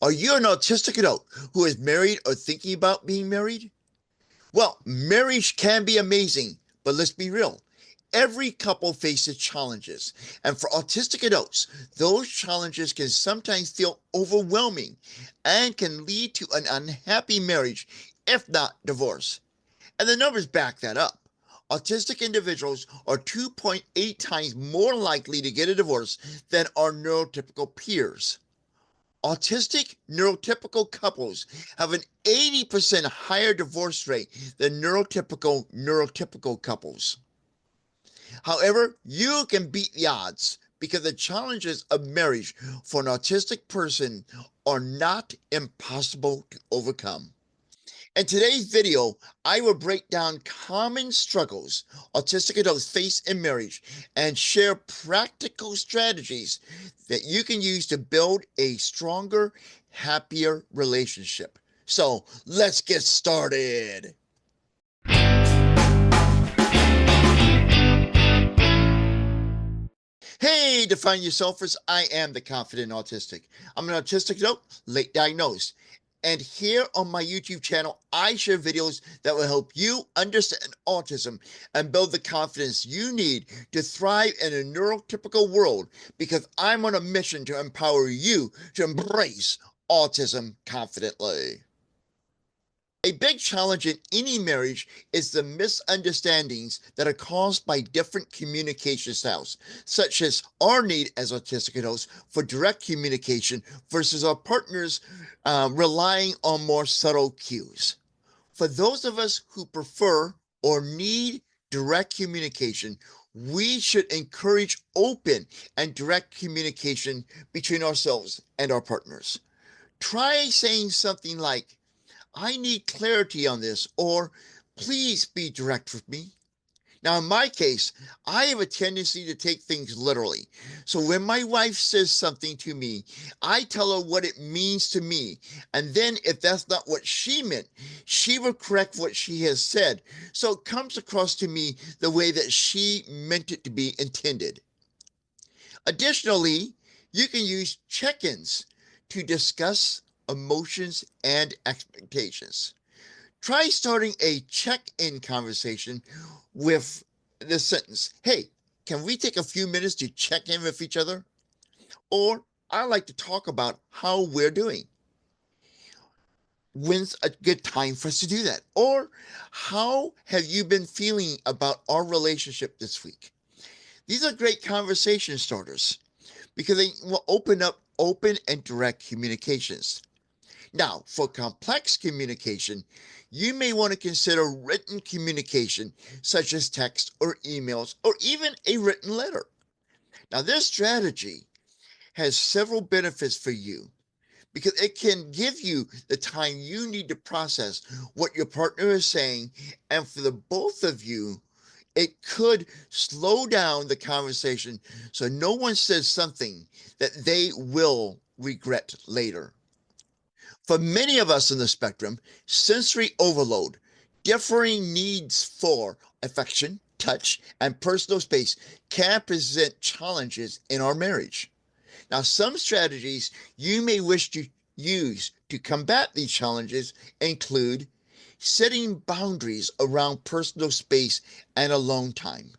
Are you an autistic adult who is married or thinking about being married? Well, marriage can be amazing, but let's be real. Every couple faces challenges, and for autistic adults, those challenges can sometimes feel overwhelming and can lead to an unhappy marriage, if not divorce. And the numbers back that up. Autistic individuals are 2.8 times more likely to get a divorce than our neurotypical peers. Autistic neurotypical couples have an 80% higher divorce rate than neurotypical couples. However, you can beat the odds because the challenges of marriage for an autistic person are not impossible to overcome. In today's video, I will break down common struggles autistic adults face in marriage and share practical strategies that you can use to build a stronger, happier relationship. So let's get started. Hey, Define Yourselfers, I am the Confident Autistic. I'm an autistic adult, late diagnosed. And here on my YouTube channel, I share videos that will help you understand autism and build the confidence you need to thrive in a neurotypical world because I'm on a mission to empower you to embrace autism confidently. A big challenge in any marriage is the misunderstandings that are caused by different communication styles, such as our need as autistic adults for direct communication versus our partners relying on more subtle cues. For those of us who prefer or need direct communication, we should encourage open and direct communication between ourselves and our partners. Try saying something like, I need clarity on this, or please be direct with me. Now, in my case, I have a tendency to take things literally. So when my wife says something to me, I tell her what it means to me. And then if that's not what she meant, she will correct what she has said. So it comes across to me the way that she meant it to be intended. Additionally, you can use check ins to discuss emotions and expectations. Try starting a check in conversation with the sentence, hey, can we take a few minutes to check in with each other? Or I like to talk about how we're doing. When's a good time for us to do that? Or how have you been feeling about our relationship this week? These are great conversation starters because they will open up open and direct communications. Now, for complex communication, you may want to consider written communication, such as text or emails, or even a written letter. Now, this strategy has several benefits for you because it can give you the time you need to process what your partner is saying, and for the both of you, it could slow down the conversation so no one says something that they will regret later. For many of us in the spectrum, sensory overload, differing needs for affection, touch, and personal space can present challenges in our marriage. Now, some strategies you may wish to use to combat these challenges include setting boundaries around personal space and alone time.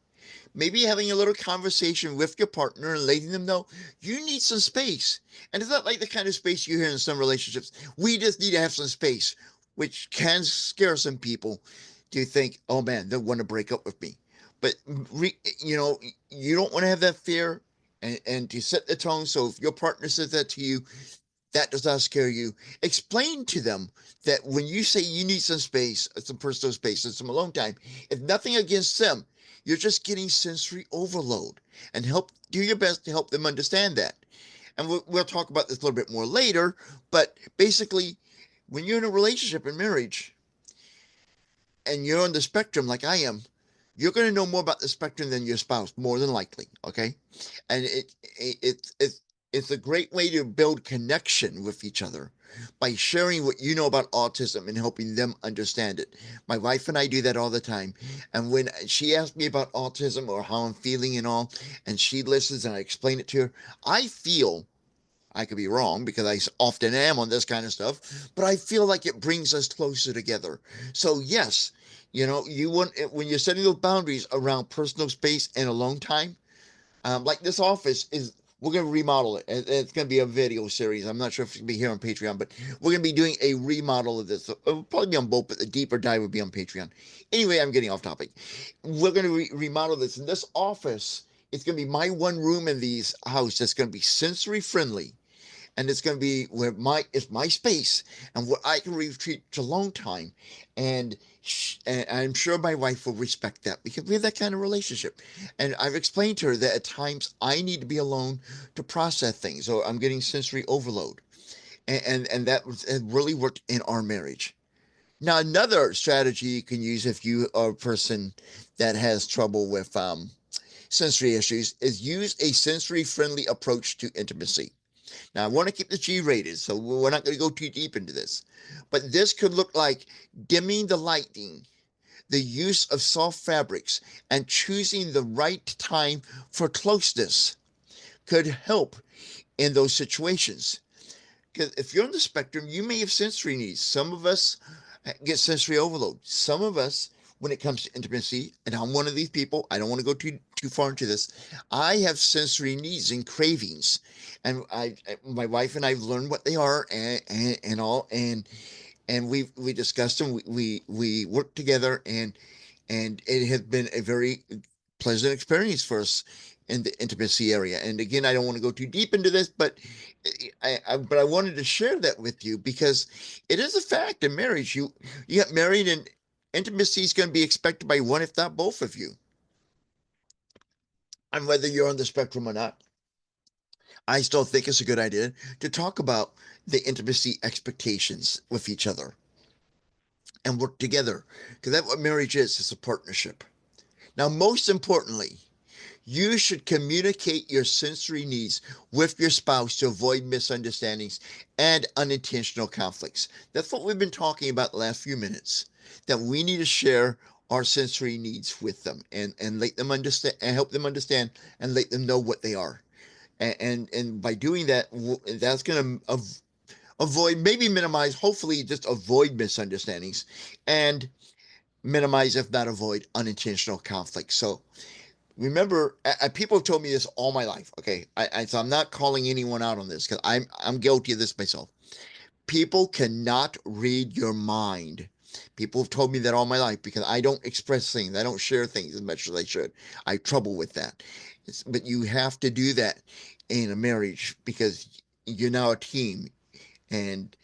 Maybe having a little conversation with your partner and letting them know you need some space. And it's not like the kind of space you hear in some relationships. We just need to have some space, which can scare some people to think, oh man, they want to break up with me. But, you don't want to have that fear and to set the tone. So if your partner says that to you, that does not scare you. Explain to them that when you say you need some space, some personal space, and some alone time, if nothing against them, you're just getting sensory overload, and do your best to help them understand that. And we'll talk about this a little bit more later, but basically, when you're in a relationship and marriage and you're on the spectrum like I am, you're going to know more about the spectrum than your spouse, more than likely. Okay, and it's a great way to build connection with each other by sharing what you know about autism and helping them understand it. My wife and I do that all the time. And when she asks me about autism or how I'm feeling and all, and she listens and I explain it to her, I feel I could be wrong because I often am on this kind of stuff, but I feel like it brings us closer together. So yes, you want when you're setting those boundaries around personal space and alone time. Like this office is, we're going to remodel it. It's going to be a video series. I'm not sure if it's going to be here on Patreon, but we're going to be doing a remodel of this. So it'll probably be on both, but the deeper dive will be on Patreon. Anyway, I'm getting off topic. We're going to remodel this. And this office, it's going to be my one room in these house that's going to be sensory friendly, and it's going to be where it's my space and where I can retreat to alone time, and and I'm sure my wife will respect that because we have that kind of relationship. And I've explained to her that at times I need to be alone to process things, or I'm getting sensory overload, and that has really worked in our marriage. Now, another strategy you can use if you are a person that has trouble with sensory issues is use a sensory friendly approach to intimacy. Now, I want to keep this G rated, so we're not going to go too deep into this. But this could look like dimming the lighting, the use of soft fabrics, and choosing the right time for closeness could help in those situations. Because if you're on the spectrum, you may have sensory needs. Some of us get sensory overload. Some of us, when it comes to intimacy, and I'm one of these people, I don't want to go too far into this. I have sensory needs and cravings, and my wife and I've learned what they are, and all, and we discussed them. We work together, and it has been a very pleasant experience for us in the intimacy area. And again, I don't want to go too deep into this, but I wanted to share that with you because it is a fact in marriage. You get married, and intimacy is going to be expected by one, if not both of you. And whether you're on the spectrum or not, I still think it's a good idea to talk about the intimacy expectations with each other and work together, because that's what marriage is. It's a partnership. Now, most importantly, you should communicate your sensory needs with your spouse to avoid misunderstandings and unintentional conflicts. That's what we've been talking about the last few minutes, that we need to share our sensory needs with them, and let them understand and help them understand and let them know what they are. And by doing that, that's going to avoid, maybe minimize, hopefully just avoid misunderstandings and minimize, if not avoid, unintentional conflicts. So remember, people have told me this all my life. Okay, so I'm not calling anyone out on this because I'm guilty of this myself. People cannot read your mind. People have told me that all my life because I don't express things. I don't share things as much as I should. I have trouble with that. But you have to do that in a marriage because you're now a team, and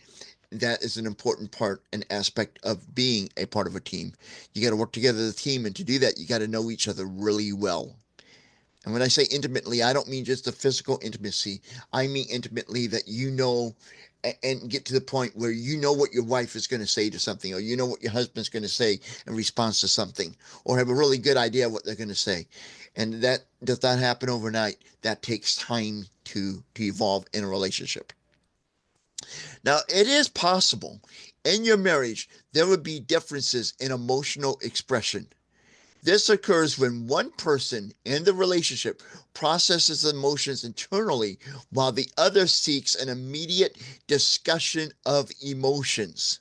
that is an important part and aspect of being a part of a team. You got to work together as a team, and to do that, you got to know each other really well. And when I say intimately, I don't mean just the physical intimacy. I mean intimately that and get to the point where you know what your wife is going to say to something, or you know what your husband's going to say in response to something, or have a really good idea of what they're going to say. And that does not happen overnight. That takes time to evolve in a relationship. Now, it is possible in your marriage there would be differences in emotional expression. This occurs when one person in the relationship processes emotions internally while the other seeks an immediate discussion of emotions.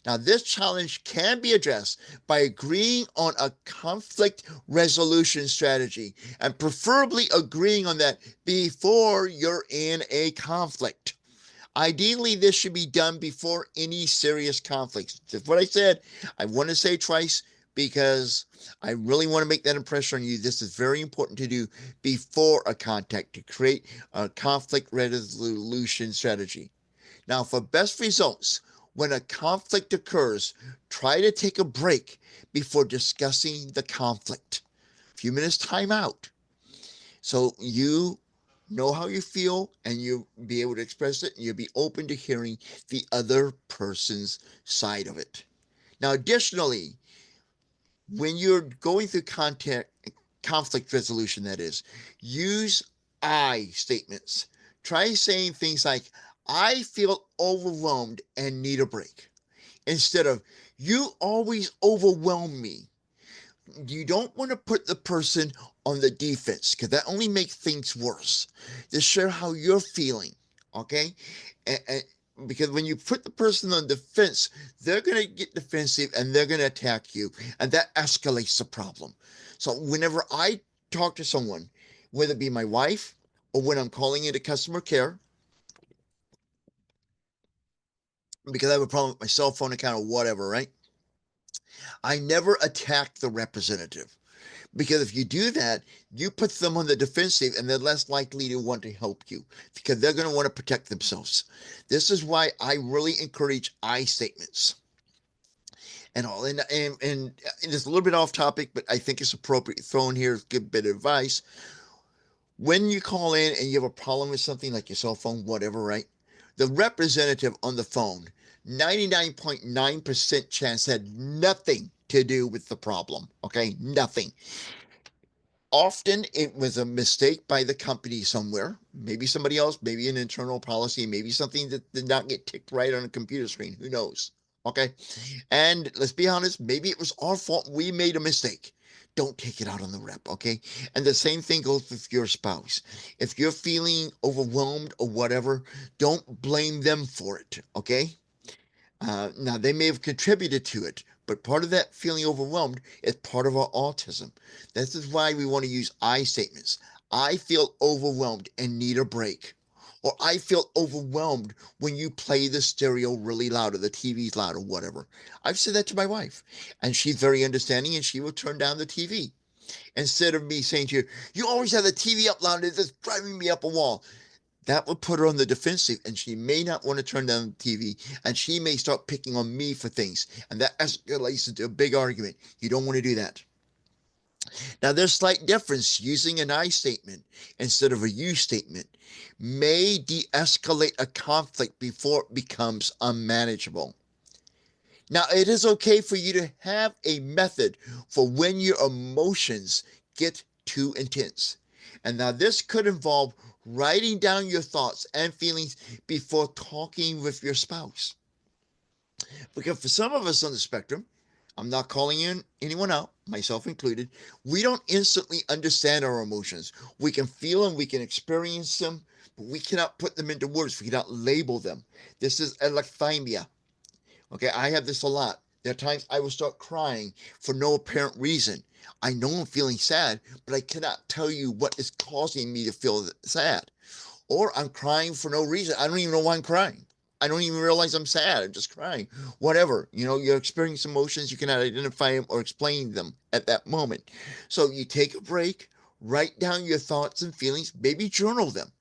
Now, this challenge can be addressed by agreeing on a conflict resolution strategy, and preferably agreeing on that before you're in a conflict. Ideally, this should be done before any serious conflicts. That's what I said. I want to say twice because I really want to make that impression on you. This is very important to do before a contact to create a conflict resolution strategy. Now, for best results, when a conflict occurs, try to take a break before discussing the conflict. A few minutes time out. So you know how you feel, and you'll be able to express it, and you'll be open to hearing the other person's side of it. Now, additionally, when you're going through conflict resolution, that is, use I statements. Try saying things like, I feel overwhelmed and need a break, instead of, you always overwhelm me. You don't want to put the person on the defense because that only makes things worse. Just share how you're feeling. Okay, and because when you put the person on defense, they're going to get defensive and they're going to attack you, and that escalates the problem. So whenever I talk to someone, whether it be my wife or when I'm calling into customer care because I have a problem with my cell phone account or whatever, right? I never attack the representative. Because if you do that, you put them on the defensive and they're less likely to want to help you because they're going to want to protect themselves. This is why I really encourage I statements and all. And it's a little bit off topic, but I think it's appropriate thrown here to give a bit of advice. When you call in and you have a problem with something like your cell phone, whatever, right? The representative on the phone, 99.9% chance had nothing to do with the problem. Okay, nothing. Often it was a mistake by the company somewhere, maybe somebody else, maybe an internal policy, maybe something that did not get ticked right on a computer screen. Who knows? Okay. And let's be honest, maybe it was our fault. We made a mistake. Don't take it out on the rep. Okay. And the same thing goes with your spouse. If you're feeling overwhelmed or whatever, don't blame them for it. Okay. Now, they may have contributed to it, but part of that feeling overwhelmed is part of our autism. This is why we want to use I statements. I feel overwhelmed and need a break. Or I feel overwhelmed when you play the stereo really loud or the TV's loud or whatever. I've said that to my wife, and she's very understanding and she will turn down the TV. Instead of me saying to you, you always have the TV up loud, it's just driving me up a wall. That would put her on the defensive and she may not want to turn down the TV and she may start picking on me for things. And that escalates into a big argument. You don't want to do that. Now, there's slight difference. Using an I statement instead of a you statement may de escalate a conflict before it becomes unmanageable. Now, it is okay for you to have a method for when your emotions get too intense. And now, this could involve writing down your thoughts and feelings before talking with your spouse. Because for some of us on the spectrum, I'm not calling in anyone out, myself included, we don't instantly understand our emotions. We can feel them, we can experience them, but we cannot put them into words. We cannot label them. This is alexithymia. Okay, I have this a lot. There are times I will start crying for no apparent reason. I know I'm feeling sad, but I cannot tell you what is causing me to feel sad. Or I'm crying for no reason. I don't even know why I'm crying. I don't even realize I'm sad. I'm just crying. Whatever. You know, you're experiencing emotions. You cannot identify them or explain them at that moment. So you take a break, write down your thoughts and feelings, maybe journal them.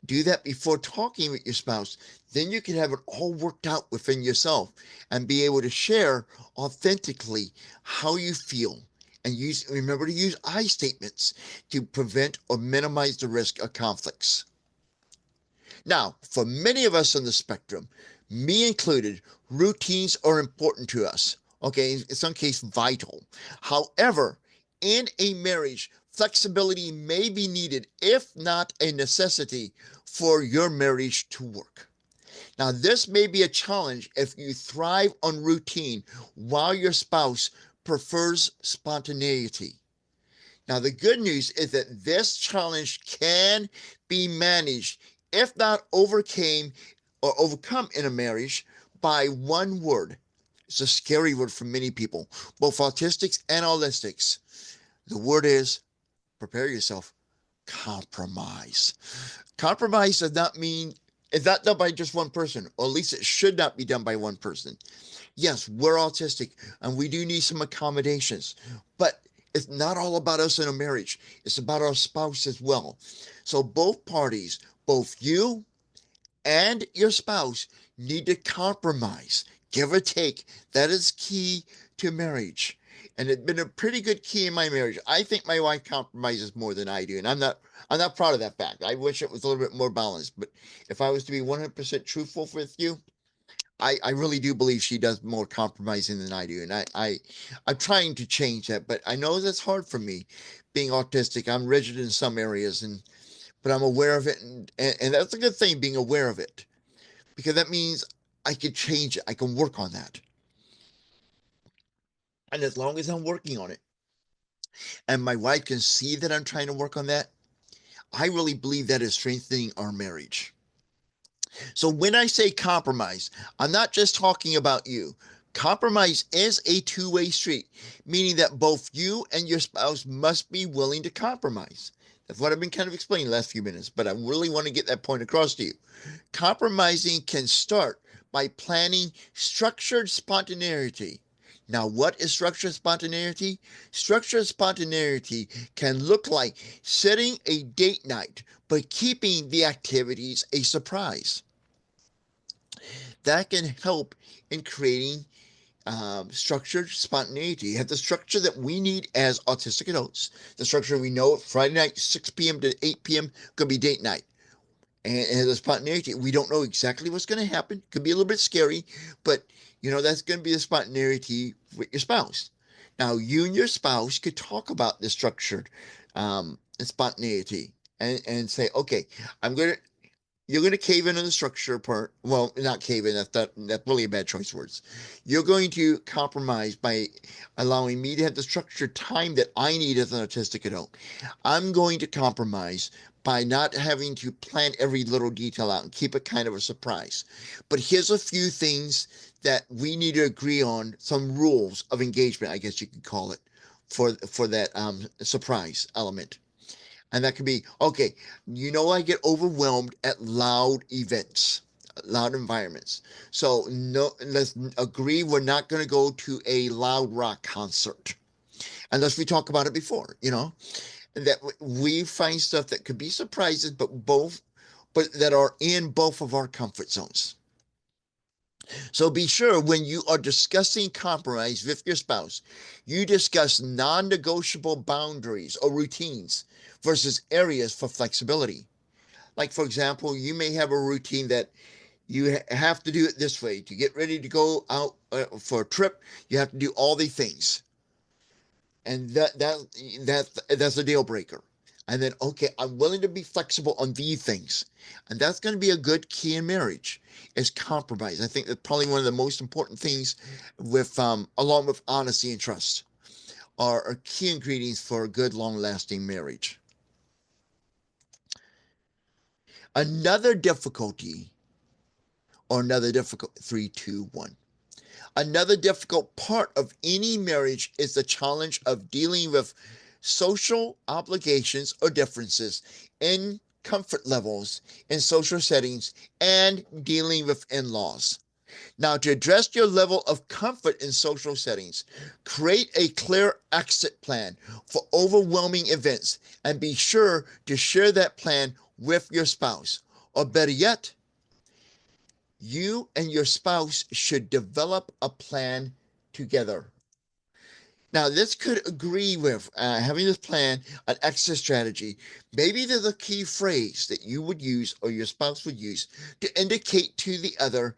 Do that before talking with your spouse. Then you can have it all worked out within yourself and be able to share authentically how you feel. And remember to use I statements to prevent or minimize the risk of conflicts. Now, for many of us on the spectrum, me included, routines are important to us. Okay, in some cases, vital. However, in a marriage, flexibility may be needed, if not a necessity, for your marriage to work. Now, this may be a challenge if you thrive on routine while your spouse prefers spontaneity. Now, the good news is that this challenge can be managed, if not overcame or overcome in a marriage, by one word. It's a scary word for many people, both autistics and holistics. The word is, prepare yourself, compromise. Compromise does not mean it's not done by just one person, or at least it should not be done by one person. Yes, we're autistic and we do need some accommodations, but it's not all about us in a marriage. It's about our spouse as well. So both parties, both you and your spouse, need to compromise, give or take. That is key to marriage. And it's been a pretty good key in my marriage. I think my wife compromises more than I do, and I'm not proud of that fact. I wish it was a little bit more balanced. But if I was to be 100% truthful with you, I really do believe she does more compromising than I do, and I'm trying to change that, but I know that's hard for me, being autistic. I'm rigid in some areas, and but I'm aware of it, and that's a good thing, being aware of it, because that means I can change it. I can work on that, and as long as I'm working on it, and my wife can see that I'm trying to work on that, I really believe that is strengthening our marriage. So when I say compromise, I'm not just talking about you. Compromise is a two-way street, meaning that both you and your spouse must be willing to compromise. That's what I've been kind of explaining the last few minutes, but I really want to get that point across to you. Compromising can start by planning structured spontaneity. Now, what is structured spontaneity? Structured spontaneity can look like setting a date night, but keeping the activities a surprise. That can help in creating structured spontaneity. You have the structure that we need as autistic adults. The structure we know Friday night, 6 p.m. to 8 p.m. could be date night. And the spontaneity, we don't know exactly what's going to happen. Could be a little bit scary, but that's going to be the spontaneity with your spouse. Now, you and your spouse could talk about the structured spontaneity and say, okay, I'm going to you're going to cave in on the structure part. Well, not cave in. That's really a bad choice of words. You're going to compromise by allowing me to have the structured time that I need as an autistic adult. I'm going to compromise by not having to plan every little detail out and keep it kind of a surprise. But here's a few things that we need to agree on, some rules of engagement, I guess you could call it, for that surprise element. And that could be, okay, I get overwhelmed at loud events, loud environments. So no, let's agree we're not going to go to a loud rock concert unless we talk about it before. That we find stuff that could be surprises, but that are in both of our comfort zones. So be sure when you are discussing compromise with your spouse, you discuss non negotiable boundaries or routines versus areas for flexibility. Like, for example, you may have a routine that you have to do it this way. To get ready to go out for a trip, you have to do all these things. And that's a deal breaker. And then, okay, I'm willing to be flexible on these things. And that's going to be a good key in marriage is compromise. I think that's probably one of the most important things along with honesty and trust are key ingredients for a good, long-lasting marriage. Another difficulty, or another difficult, 3, 2, 1. Another difficult part of any marriage is the challenge of dealing with social obligations or differences in comfort levels in social settings and dealing with in-laws. Now, to address your level of comfort in social settings, create a clear exit plan for overwhelming events and be sure to share that plan with your spouse. Or better yet, you and your spouse should develop a plan together. Now, this could agree with having this plan, an exit strategy. Maybe there's a key phrase that you would use or your spouse would use to indicate to the other,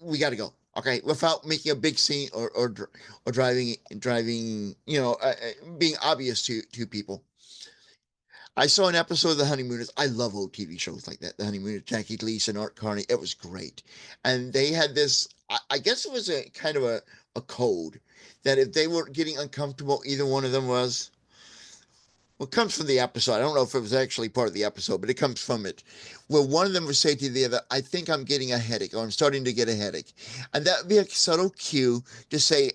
we got to go. Okay, without making a big scene or driving, being obvious to people. I saw an episode of The Honeymooners. I love old TV shows like that. The Honeymooners, Jackie Gleason, Art Carney. It was great. And they had this, I guess it was a kind of a code that if they were getting uncomfortable, either one of them was, well, it comes from the episode. I don't know if it was actually part of the episode, but it comes from it. Where one of them would say to the other, I think I'm getting a headache, or I'm starting to get a headache. And that would be a subtle cue to say,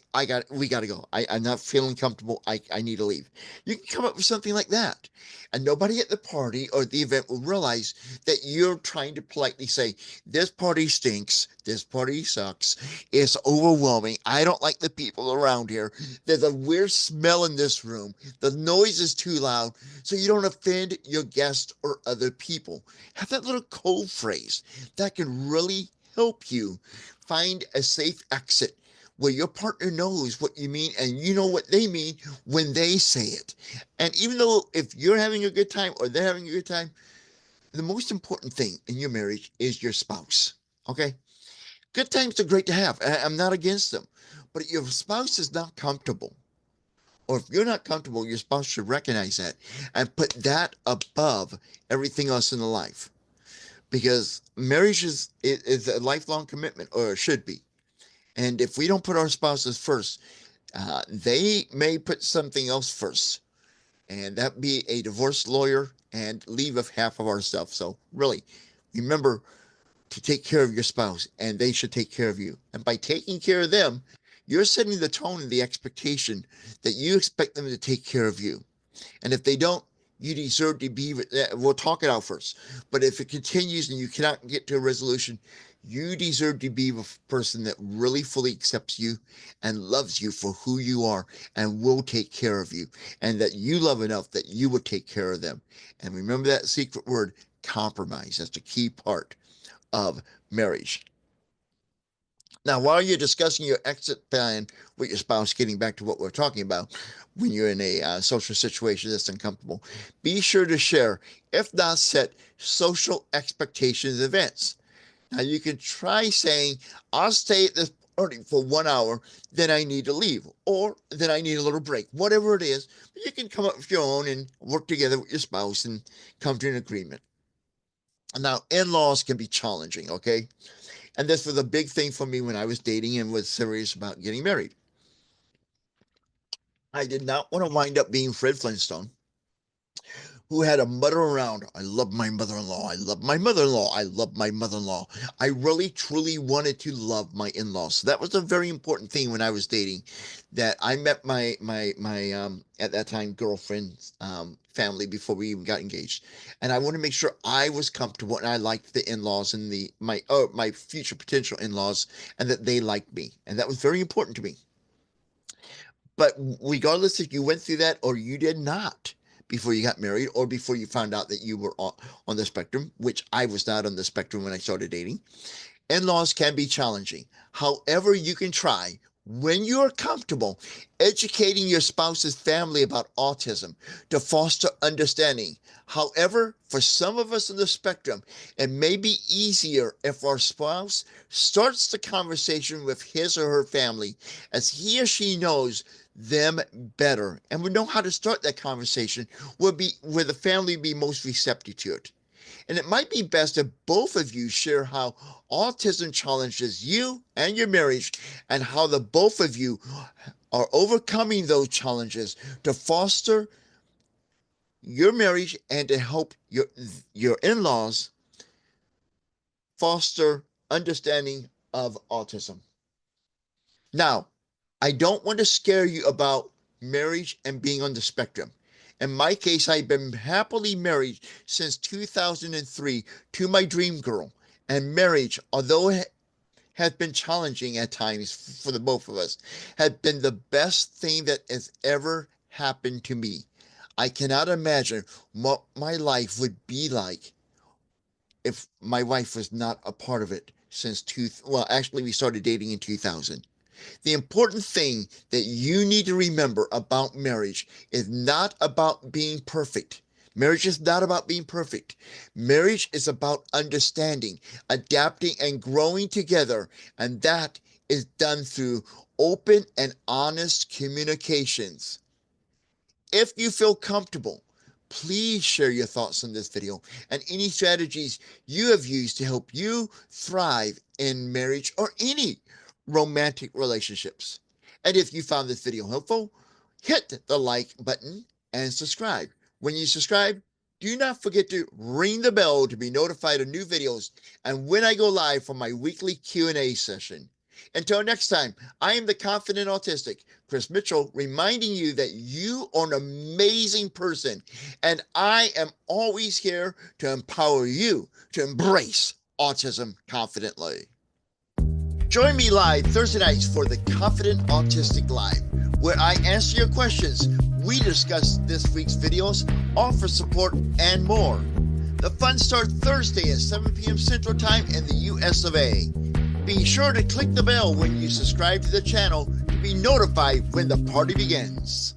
we got to go. I'm not feeling comfortable. I need to leave. You can come up with something like that. And nobody at the party or the event will realize that you're trying to politely say, this party stinks. This party sucks. It's overwhelming. I don't like the people around here. There's a weird smell in this room. The noise is too loud, so you don't offend your guests or other people. Have that little code phrase that can really help you find a safe exit where your partner knows what you mean and you know what they mean when they say it. And even though if you're having a good time or they're having a good time, the most important thing in your marriage is your spouse. Okay? Good times are great to have. I'm not against them. But if your spouse is not comfortable, or if you're not comfortable, your spouse should recognize that and put that above everything else in the life. Because marriage is a lifelong commitment, or it should be. And if we don't put our spouses first, they may put something else first. And that be a divorce lawyer and leave with half of our stuff. So really, Remember to take care of your spouse, and they should take care of you. And by taking care of them, you're setting the tone and the expectation that you expect them to take care of you. And if they don't, you deserve to be, we'll talk it out first. But if it continues and you cannot get to a resolution, you deserve to be a person that really fully accepts you and loves you for who you are and will take care of you, and that you love enough that you will take care of them. And remember that secret word, compromise. That's a key part of marriage. Now, while you're discussing your exit plan with your spouse, getting back to what we're talking about, when you're in a social situation that's uncomfortable, be sure to share, if not set, social expectations in advance. Now, you can try saying, I'll stay at this party for 1 hour, then I need to leave, or then I need a little break, whatever it is. But you can come up with your own and work together with your spouse and come to an agreement. Now, in-laws can be challenging, okay? And this was a big thing for me when I was dating and was serious about getting married. I did not want to wind up being Fred Flintstone, who had a mutter around, I love my mother-in-law, I love my mother-in-law, I love my mother-in-law. I really, truly wanted to love my in-laws. So that was a very important thing when I was dating, that I met my at that time, girlfriend's family before we even got engaged. And I wanted to make sure I was comfortable and I liked the in-laws and my future potential in-laws, and that they liked me. And that was very important to me. But regardless if you went through that or you did not before you got married, or before you found out that you were on the spectrum, which I was not on the spectrum when I started dating, in-laws can be challenging. However, you can try, when you're comfortable, educating your spouse's family about autism to foster understanding. However, for some of us on the spectrum, it may be easier if our spouse starts the conversation with his or her family, as he or she knows them better and would know how to start that conversation where the family be most receptive to it. And it might be best if both of you share how autism challenges you and your marriage, and how the both of you are overcoming those challenges to foster your marriage and to help your in-laws foster understanding of autism. Now, I don't want to scare you about marriage and being on the spectrum. In my case, I've been happily married since 2003 to my dream girl. And marriage, although it has been challenging at times for the both of us, has been the best thing that has ever happened to me. I cannot imagine what my life would be like if my wife was not a part of it actually we started dating in 2000. The important thing that you need to remember about marriage is not about being perfect. Marriage is not about being perfect. Marriage is about understanding, adapting, and growing together. And that is done through open and honest communications. If you feel comfortable, please share your thoughts on this video and any strategies you have used to help you thrive in marriage or any romantic relationships. And if you found this video helpful, hit the like button and subscribe. When you subscribe, do not forget to ring the bell to be notified of new videos and when I go live for my weekly Q&A session. Until next time, I am the Confident Autistic, Chris Mitchell, reminding you that you are an amazing person, and I am always here to empower you to embrace autism confidently. Join me live Thursday nights for the Confident Autistic Live, where I answer your questions, we discuss this week's videos, offer support, and more. The fun starts Thursday at 7 p.m. Central Time in the US of A. Be sure to click the bell when you subscribe to the channel to be notified when the party begins.